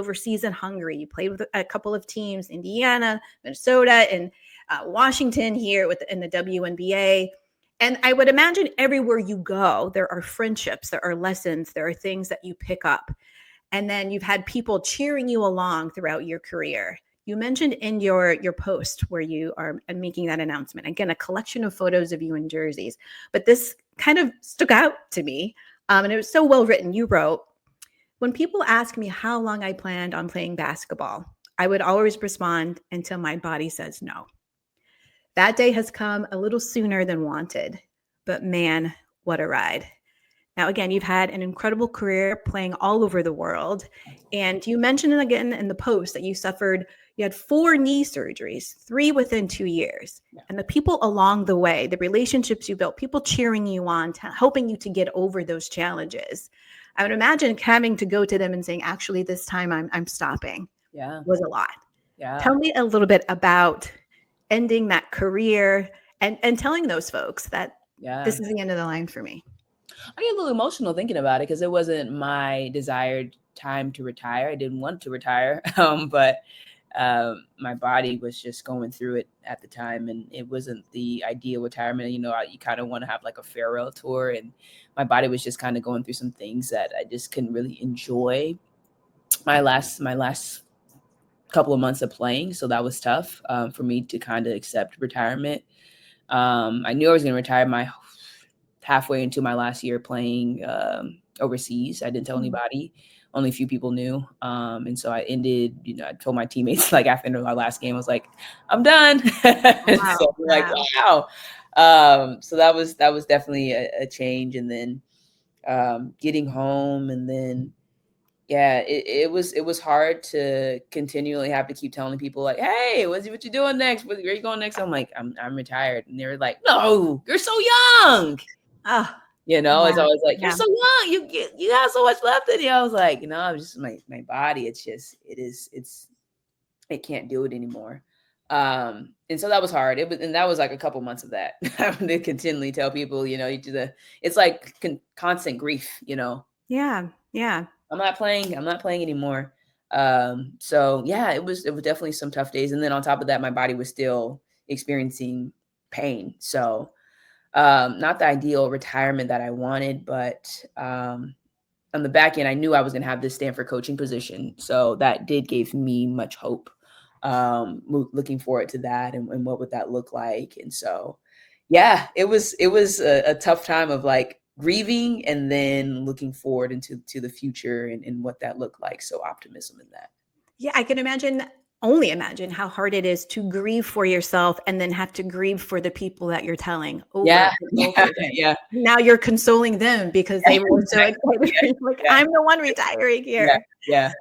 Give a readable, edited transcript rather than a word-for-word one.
overseas in Hungary. You played with a couple of teams, Indiana, Minnesota, and Washington here in the WNBA. And I would imagine everywhere you go, there are friendships, there are lessons, there are things that you pick up. And then you've had people cheering you along throughout your career. You mentioned in your post where you are making that announcement, again, a collection of photos of you in jerseys, but this kind of stuck out to me. And it was so well written. You wrote, when people ask me how long I planned on playing basketball, I would always respond until my body says no. That day has come a little sooner than wanted, but man, what a ride. Now, again, you've had an incredible career playing all over the world. And you mentioned it again in the post that you had 4 knee surgeries, 3 within 2 years. Yeah. And the people along the way, the relationships you built, people cheering you on, helping you to get over those challenges. I would imagine having to go to them and saying, actually, this time I'm stopping. Yeah. Was a lot. Yeah. Tell me a little bit about ending that career and telling those folks that this is the end of the line for me. I get a little emotional thinking about it because it wasn't my desired time to retire. I didn't want to retire, but my body was just going through it at the time, and it wasn't the ideal retirement. You kind of want to have like a farewell tour, and my body was just kind of going through some things that I just couldn't really enjoy my last couple of months of playing. So that was tough for me to kind of accept retirement. I knew I was going to retire halfway into my last year playing overseas. I didn't tell anybody. Only a few people knew. And so I ended, I told my teammates like after our last game, I was like, I'm done. Wow. So like, wow. So that was definitely a change. And then getting home, and then, it was hard to continually have to keep telling people like, hey, what you doing next? Where are you going next? I'm like, I'm retired. And they were like, no, you're so young. It's always like, you're so young. You have so much left in you. I was like, I'm just my body. It's just, it can't do it anymore. And so that was hard. And that was like a couple months of that. Having to continually tell people, it's like constant grief, Yeah. Yeah. I'm not playing anymore. So yeah, it was definitely some tough days. And then on top of that, my body was still experiencing pain. So not the ideal retirement that I wanted, but on the back end, I knew I was going to have this Stanford coaching position. So that did give me much hope, looking forward to that and what would that look like. And so, yeah, it was a tough time of like grieving and then looking forward into the future and what that looked like. So optimism in that. Yeah, I can only imagine how hard it is to grieve for yourself and then have to grieve for the people that you're telling over. Yeah. Now you're consoling them because they were so excited. Like, I'm the one retiring here. Yeah.